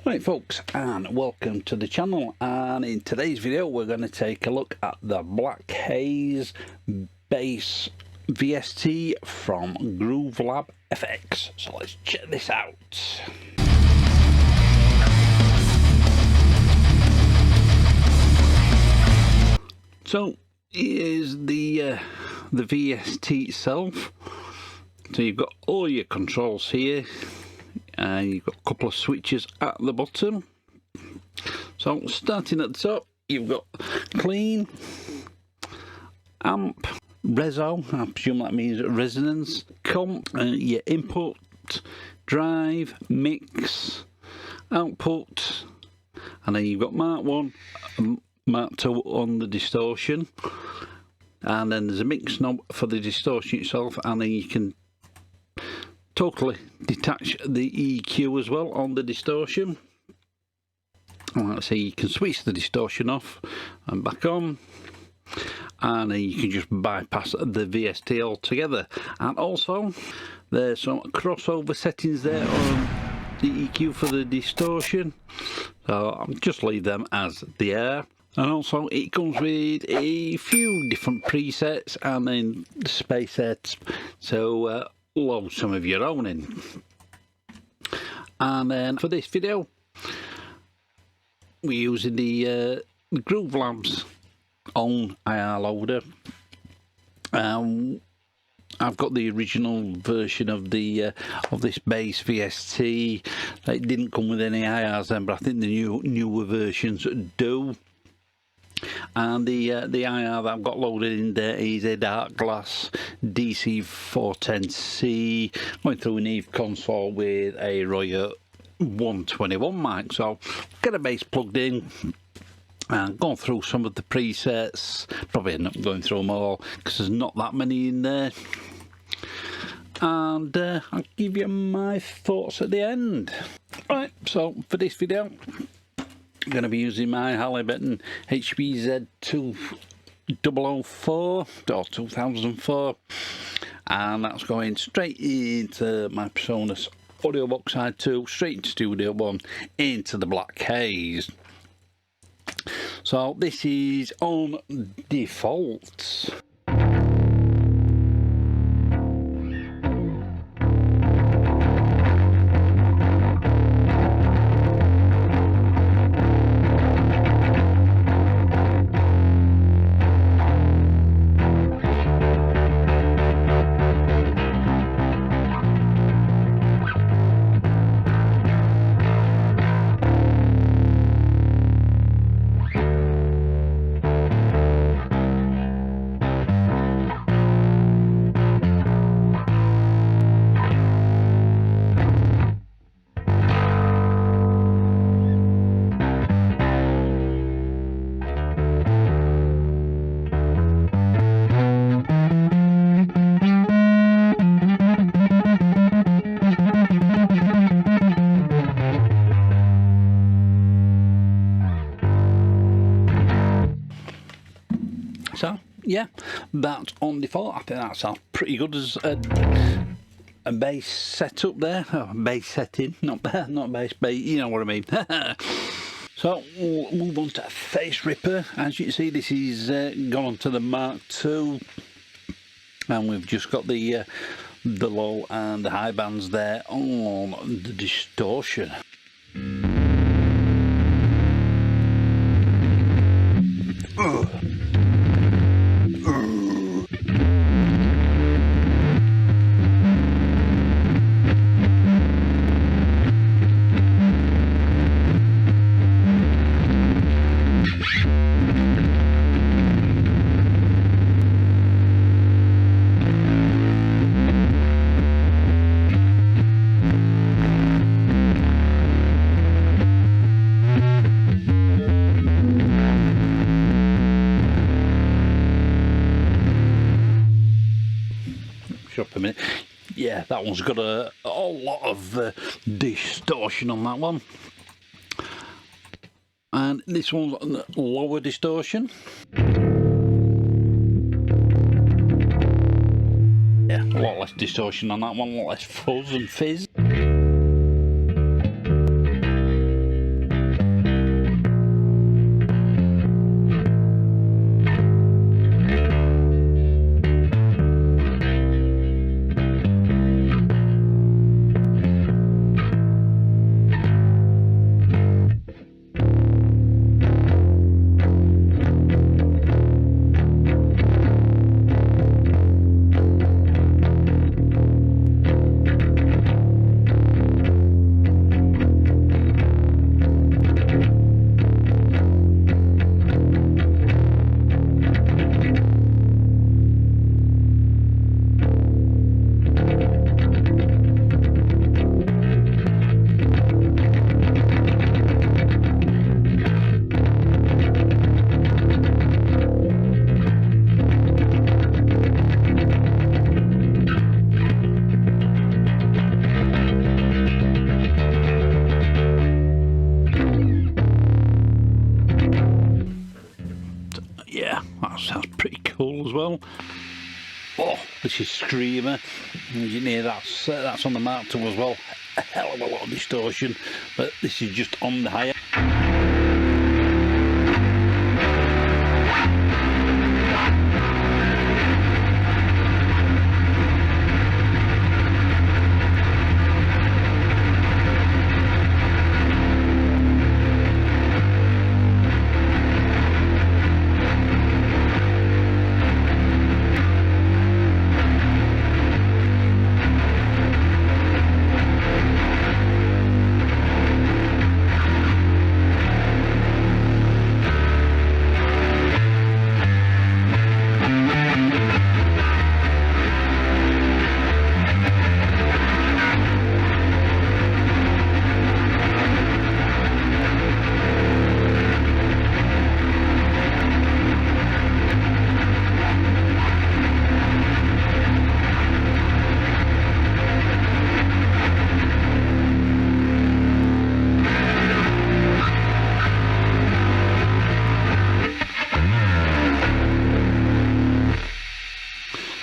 Right folks, and welcome to the channel, and in today's video we're going to take a look at the Black Haze bass VST from Groove Lab FX. So let's check this out. So here's the VST itself. So you've got all your controls here. You've got a couple of switches at the bottom. So starting at the top, you've got clean, amp, reso, I presume that means resonance, comp, your input, drive, mix, output, and then you've got Mark 1, Mark 2 on the distortion, and then there's a mix knob for the distortion itself, and then you can totally detach the EQ as well on the distortion. Like I say, you can switch the distortion off and back on, and then you can just bypass the VST altogether. And also there's some crossover settings there on the EQ for the distortion, so I'll just leave them as they are. And also it comes with a few different presets and then the space sets, so load some of your own in. And then for this video we're using the Groove Lab's own IR loader. I've got the original version of the of this bass VST. It didn't come with any IRs then, but I think the newer versions do. And the IR that I've got loaded in there is a Dark Glass DC410C going through an Eve console with a Royer 121 mic. So get a bass plugged in and going through some of the presets. Probably end up going through them all because there's not that many in there. And I'll give you my thoughts at the end. Right, so for this video I'm going to be using my Halliburton HBZ 2004 or 2004, and that's going straight into my Presonus Audio Box Side 2, straight into Studio 1, into the Black Haze. So this is on default. So yeah, that's on default. I think that sounds pretty good as a bass setup there. Oh, bass setting, not bass, you know what I mean. So we'll move on to Face Ripper. As you can see, this is gone on to the Mark II, and we've just got the low and the high bands there on the distortion. Up a minute. Yeah, that one's got a lot of distortion on that one, and this one's lower distortion. Yeah, a lot less distortion on that one, a lot less fuzz and fizz. as well. Oh, this is Screamer. As you can hear, that's on the Mark II as well. A hell of a lot of distortion, but this is just on the higher.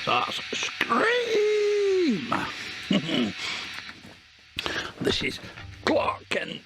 That's Scream! This is Clark Kent.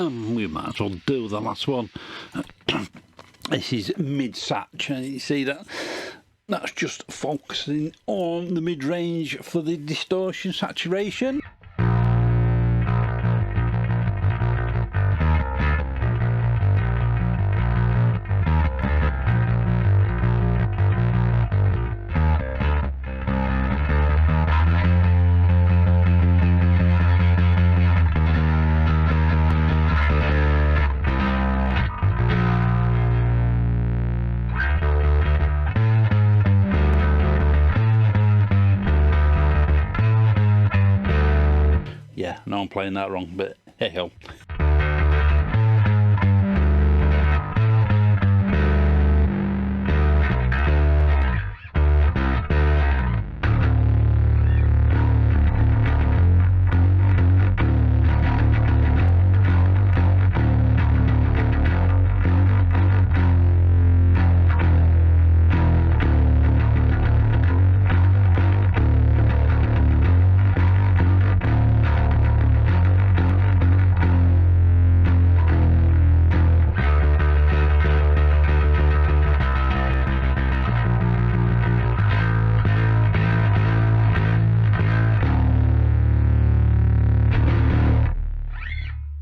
We might as well do the last one. This is mid-satch, and you see that's just focusing on the mid-range for the distortion saturation. Yeah, no, I'm playing that wrong, but hey ho.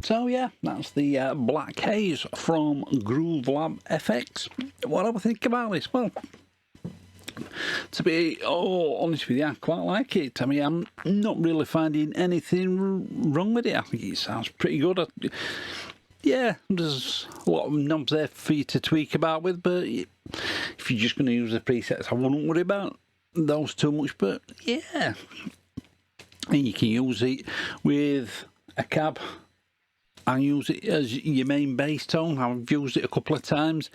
So yeah, that's the Black Haze from Groove Lab FX. What do I think about this? Well, to be honest with you, I quite like it. I mean, I'm not really finding anything wrong with it. I think it sounds pretty good. Yeah, there's a lot of knobs there for you to tweak about with, but if you're just going to use the presets, I wouldn't worry about those too much. But yeah, and you can use it with a cab. I use it as your main bass tone. I've used it a couple of times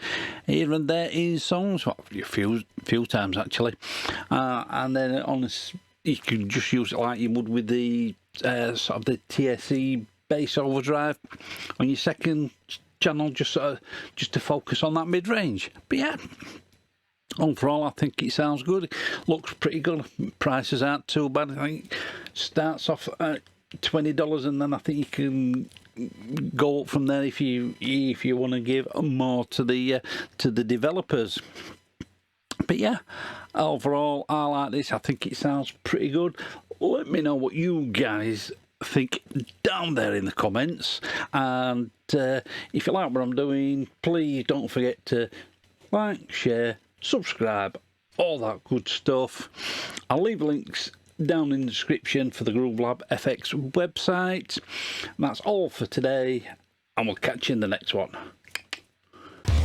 here and there in songs, well, a few times actually. And then on this, you can just use it like you would with the sort of the TSE bass overdrive on your second channel, just to focus on that mid range. But yeah, overall, I think it sounds good. It looks pretty good. Prices aren't too bad. I think it starts off at $20, and then I think you can go up from there if you want to give more to the developers. But yeah, overall I like this. I think it sounds pretty good. Let me know what you guys think down there in the comments, and if you like what I'm doing, please don't forget to like, share, subscribe, all that good stuff. I'll leave links down in the description for the Groove Lab FX website. And that's all for today, and we'll catch you in the next one.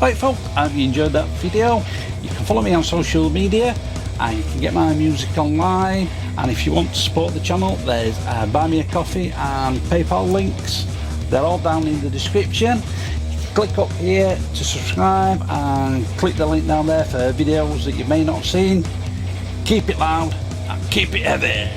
Right folks, I hope you enjoyed that video. You can follow me on social media, and you can get my music online, and if you want to support the channel, there's Buy Me a Coffee and PayPal links. They're all down in the description. Click up here to subscribe and click the link down there for videos that you may not have seen. Keep it loud and keep it heavy.